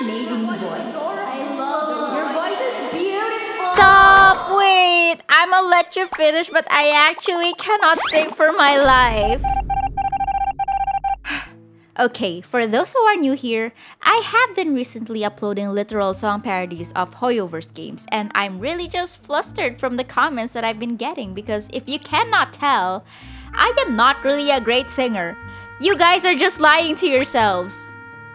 amazing voice. I love it. Your voice is beautiful. Stop! Wait! I'ma let you finish, but I actually cannot sing for my life. Okay, for those who are new here, I have been recently uploading literal song parodies of Hoyoverse games, and I'm really just flustered from the comments that I've been getting because if you cannot tell, I am not really a great singer. You guys are just lying to yourselves.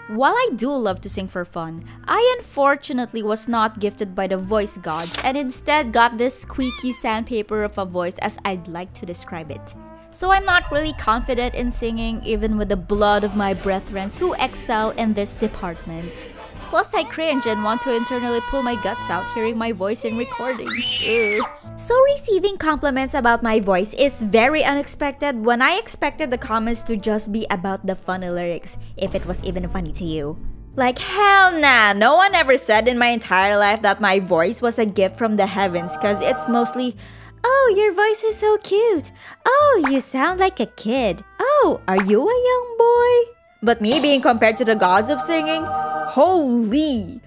While I do love to sing for fun, I unfortunately was not gifted by the voice gods and instead got this squeaky sandpaper of a voice as I'd like to describe it. So I'm not really confident in singing even with the blood of my brethren who excel in this department. Plus I cringe and want to internally pull my guts out hearing my voice in recordings. Ugh. So receiving compliments about my voice is very unexpected when I expected the comments to just be about the funny lyrics, if it was even funny to you. Like hell nah, no one ever said in my entire life that my voice was a gift from the heavens cause it's mostly, "Oh, your voice is so cute. Oh, you sound like a kid. Oh, are you a young boy?" But me being compared to the gods of singing? Holy!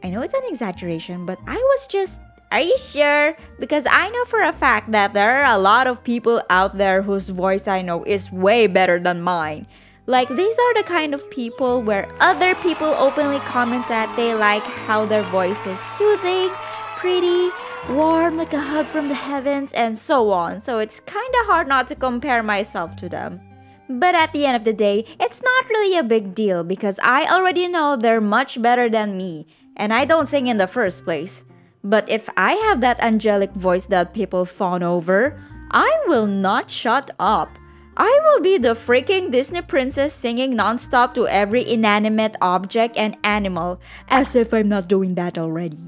I know it's an exaggeration, but I was just, are you sure? Because I know for a fact that there are a lot of people out there whose voice I know is way better than mine. Like, these are the kind of people where other people openly comment that they like how their voice is soothing, pretty, warm like a hug from the heavens, and so on. So it's kinda hard not to compare myself to them. But at the end of the day, it's not really a big deal because I already know they're much better than me, and I don't sing in the first place. But if I have that angelic voice that people fawn over, I will not shut up. I will be the freaking Disney princess singing non-stop to every inanimate object and animal, as if I'm not doing that already.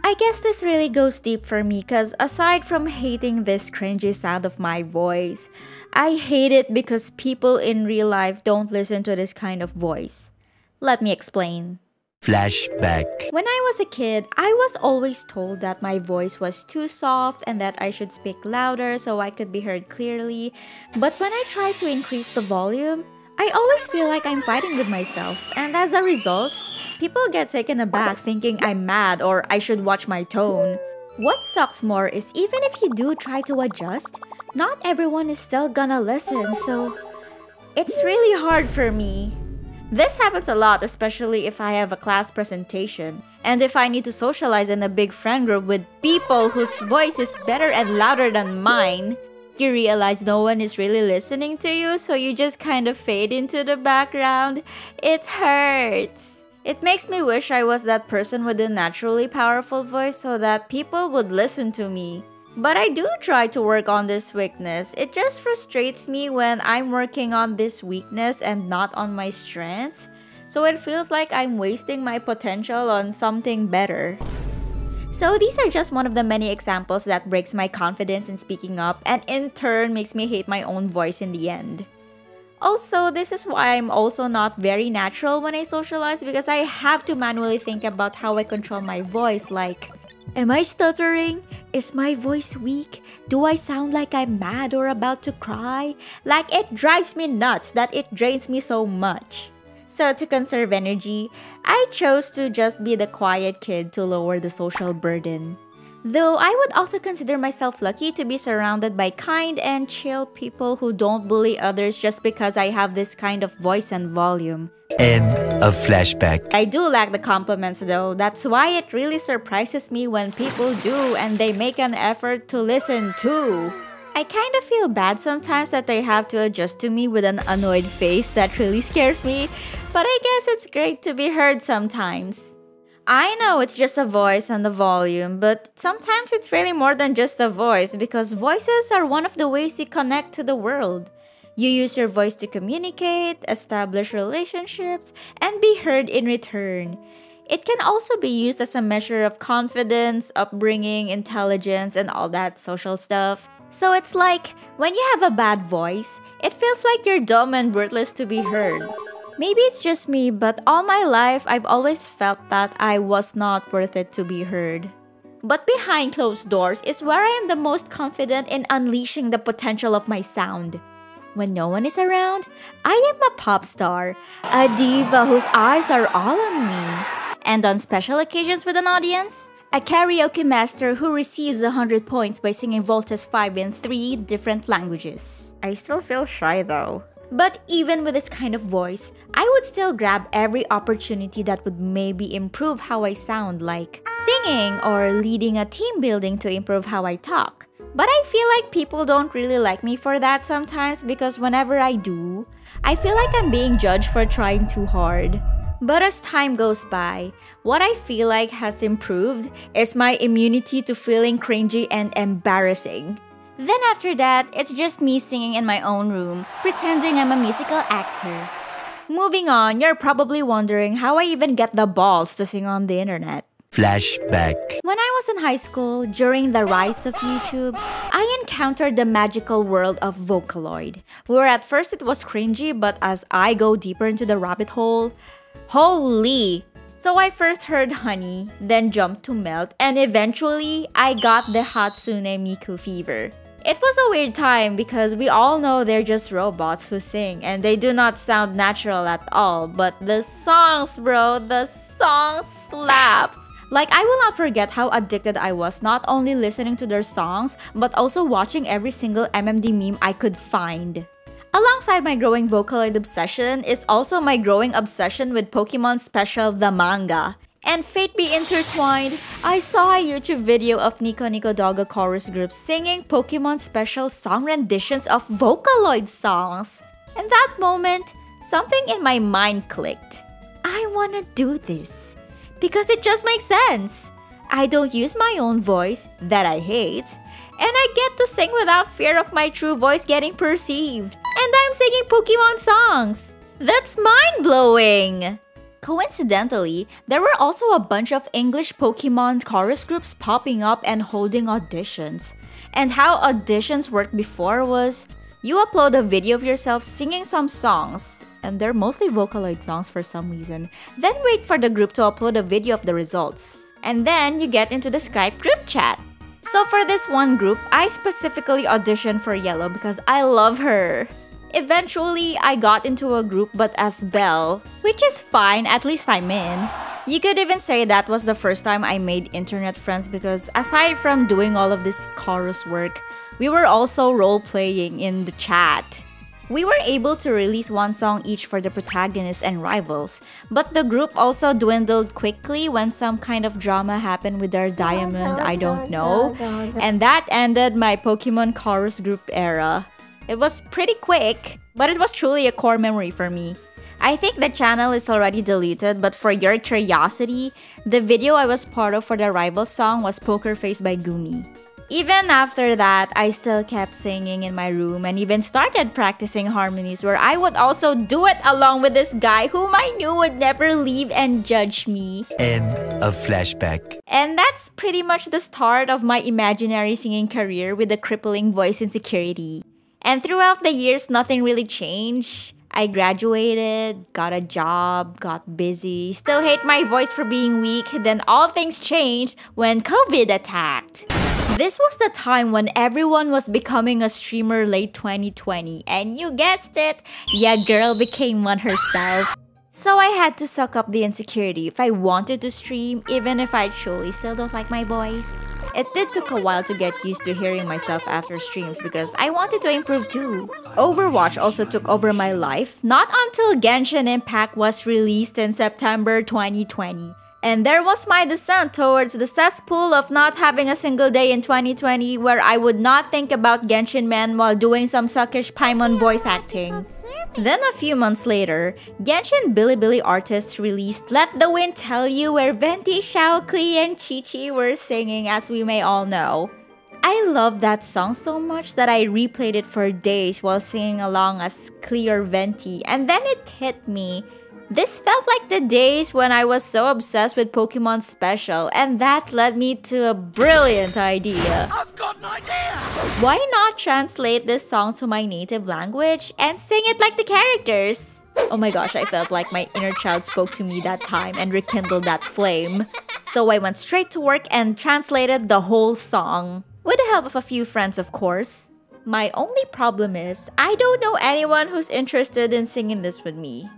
I guess this really goes deep for me cause aside from hating this cringy sound of my voice, I hate it because people in real life don't listen to this kind of voice. Let me explain. Flashback. When I was a kid, I was always told that my voice was too soft and that I should speak louder so I could be heard clearly. But when I try to increase the volume, I always feel like I'm fighting with myself, and as a result, people get taken aback thinking I'm mad or I should watch my tone. What sucks more is even if you do try to adjust, not everyone is still gonna listen, so it's really hard for me. This happens a lot, especially if I have a class presentation, and if I need to socialize in a big friend group with people whose voice is better and louder than mine. You realize no one is really listening to you, so you just kind of fade into the background. It hurts. It makes me wish I was that person with a naturally powerful voice so that people would listen to me. But I do try to work on this weakness. It just frustrates me when I'm working on this weakness and not on my strengths. So it feels like I'm wasting my potential on something better. So these are just one of the many examples that breaks my confidence in speaking up and in turn makes me hate my own voice in the end. Also, this is why I'm also not very natural when I socialize because I have to manually think about how I control my voice, like, am I stuttering? Is my voice weak? Do I sound like I'm mad or about to cry? Like, it drives me nuts that it drains me so much. So to conserve energy, I chose to just be the quiet kid to lower the social burden. Though I would also consider myself lucky to be surrounded by kind and chill people who don't bully others just because I have this kind of voice and volume. End of flashback. I do lack the compliments though. That's why it really surprises me when people do and they make an effort to listen too. I kind of feel bad sometimes that they have to adjust to me with an annoyed face that really scares me, but I guess it's great to be heard sometimes. I know it's just a voice and the volume, but sometimes it's really more than just a voice because voices are one of the ways you connect to the world. You use your voice to communicate, establish relationships, and be heard in return. It can also be used as a measure of confidence, upbringing, intelligence, and all that social stuff. So it's like, when you have a bad voice, it feels like you're dumb and worthless to be heard. Maybe it's just me, but all my life I've always felt that I was not worth it to be heard. But behind closed doors is where I am the most confident in unleashing the potential of my sound. When no one is around, I am a pop star, a diva whose eyes are all on me. And on special occasions with an audience, a karaoke master who receives 100 points by singing Voltes 5 in 3 different languages. I still feel shy though. But even with this kind of voice, I would still grab every opportunity that would maybe improve how I sound, like singing or leading a team building to improve how I talk. But I feel like people don't really like me for that sometimes because whenever I do, I feel like I'm being judged for trying too hard. But as time goes by, what I feel like has improved is my immunity to feeling cringy and embarrassing. Then after that, it's just me singing in my own room, pretending I'm a musical actor. Moving on, you're probably wondering how I even get the balls to sing on the internet. Flashback. When I was in high school, during the rise of YouTube, I encountered the magical world of Vocaloid, where at first it was cringy, but as I go deeper into the rabbit hole, holy! So I first heard Honey, then jumped to Melt, and eventually I got the Hatsune Miku fever. It was a weird time because we all know they're just robots who sing and they do not sound natural at all, but the songs, bro, the songs slaps. Like, I will not forget how addicted I was not only listening to their songs, but also watching every single MMD meme I could find. Alongside my growing Vocaloid obsession is also my growing obsession with Pokemon Special the manga. And fate be intertwined, I saw a YouTube video of Nico Nico Doggo chorus groups singing Pokemon Special song renditions of Vocaloid songs. In that moment, something in my mind clicked. I wanna do this. Because it just makes sense. I don't use my own voice, that I hate, and I get to sing without fear of my true voice getting perceived. And I'm singing Pokemon songs. That's mind-blowing! Coincidentally, there were also a bunch of English Pokemon chorus groups popping up and holding auditions. And how auditions worked before was, you upload a video of yourself singing some songs, and they're mostly Vocaloid songs for some reason, then wait for the group to upload a video of the results. And then you get into the Skype group chat. So for this one group, I specifically auditioned for Yellow because I love her. Eventually, I got into a group but as Belle, which is fine, at least I'm in. You could even say that was the first time I made internet friends because aside from doing all of this chorus work, we were also role-playing in the chat. We were able to release one song each for the protagonists and rivals, but the group also dwindled quickly when some kind of drama happened with our diamond, I don't know, and that ended my Pokemon chorus group era. It was pretty quick, but it was truly a core memory for me. I think the channel is already deleted, but for your curiosity, the video I was part of for the rival song was Poker Face by Goonie. Even after that, I still kept singing in my room and even started practicing harmonies where I would also do it along with this guy whom I knew would never leave and judge me. End of flashback. And that's pretty much the start of my imaginary singing career with the crippling voice insecurity. And throughout the years, nothing really changed. I graduated, got a job, got busy, still hate my voice for being weak, then all things changed when COVID attacked. This was the time when everyone was becoming a streamer late 2020, and you guessed it, ya girl became one herself. So I had to suck up the insecurity if I wanted to stream, even if I truly still don't like my voice. It did take a while to get used to hearing myself after streams because I wanted to improve too. Overwatch also took over my life, not until Genshin Impact was released in September 2020. And there was my descent towards the cesspool of not having a single day in 2020 where I would not think about Genshin Men while doing some suckish Paimon voice acting. Then a few months later, Genshin Bilibili artists released Let the Wind Tell You where Venti, Xiaokli, and Chi-Chi were singing, as we may all know. I love that song so much that I replayed it for days while singing along as Clear Venti, and then it hit me. This felt like the days when I was so obsessed with Pokemon Special, and that led me to a brilliant idea. I've got an idea! Why not translate this song to my native language and sing it like the characters? Oh my gosh, I felt like my inner child spoke to me that time and rekindled that flame. So I went straight to work and translated the whole song. With the help of a few friends, of course. My only problem is, I don't know anyone who's interested in singing this with me.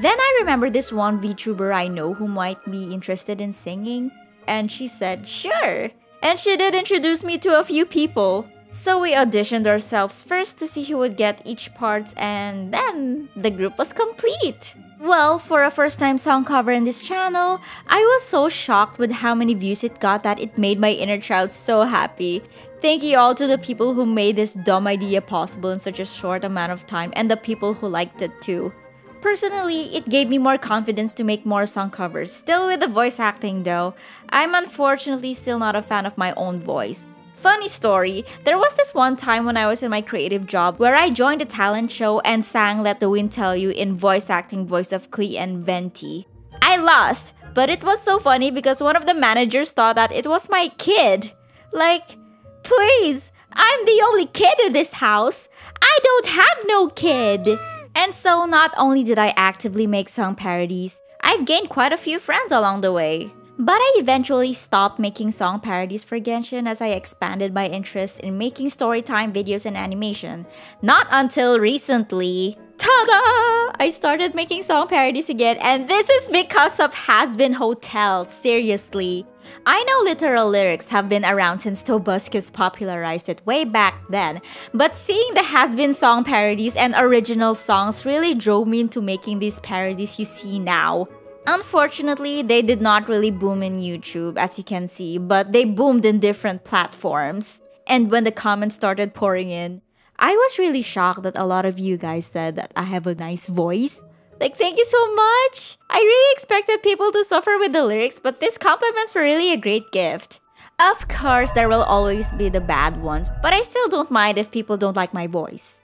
Then I remember this one VTuber I know who might be interested in singing, and she said, sure! And she did introduce me to a few people. So we auditioned ourselves first to see who would get each part, and then the group was complete. Well, for a first-time song cover in this channel, I was so shocked with how many views it got that it made my inner child so happy. Thank you all to the people who made this dumb idea possible in such a short amount of time, and the people who liked it too. Personally, it gave me more confidence to make more song covers. Still with the voice acting though, I'm unfortunately still not a fan of my own voice. Funny story, there was this one time when I was in my creative job where I joined a talent show and sang Let the Wind Tell You in voice acting voice of Klee and Venti. I lost, but it was so funny because one of the managers thought that it was my kid. Like, please, I'm the only kid in this house. I don't have no kid. And so not only did I actively make song parodies, I've gained quite a few friends along the way. But I eventually stopped making song parodies for Genshin as I expanded my interest in making storytime videos and animation. Not until recently, tada! I started making song parodies again, and this is because of Has-Been Hotel, seriously. I know literal lyrics have been around since Tobuscus popularized it way back then, but seeing the Has-Been song parodies and original songs really drove me into making these parodies you see now. Unfortunately, they did not really boom in YouTube, as you can see, but they boomed in different platforms. And when the comments started pouring in, I was really shocked that a lot of you guys said that I have a nice voice. Like, thank you so much! I really expected people to suffer with the lyrics, but these compliments were really a great gift. Of course, there will always be the bad ones, but I still don't mind if people don't like my voice.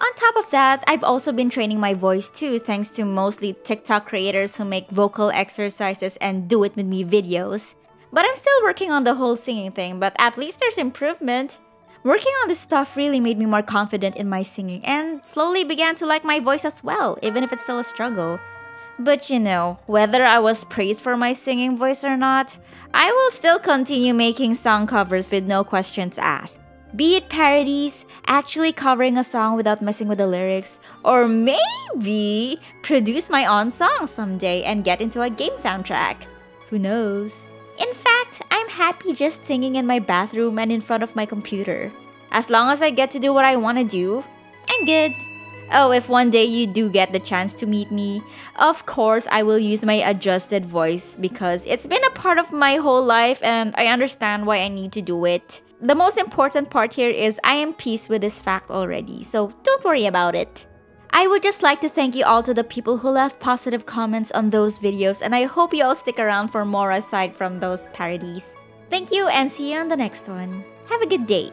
On top of that, I've also been training my voice too, thanks to mostly TikTok creators who make vocal exercises and do it with me videos. But I'm still working on the whole singing thing, but at least there's improvement. Working on this stuff really made me more confident in my singing and slowly began to like my voice as well, even if it's still a struggle. But you know, whether I was praised for my singing voice or not, I will still continue making song covers with no questions asked. Be it parodies, actually covering a song without messing with the lyrics, or maybe produce my own song someday and get into a game soundtrack. Who knows? In fact, I'm happy just singing in my bathroom and in front of my computer. As long as I get to do what I want to do, I'm good. Oh, if one day you do get the chance to meet me, of course I will use my adjusted voice because it's been a part of my whole life and I understand why I need to do it. The most important part here is I am peace with this fact already, so don't worry about it. I would just like to thank you all to the people who left positive comments on those videos, and I hope you all stick around for more aside from those parodies. Thank you and see you on the next one. Have a good day.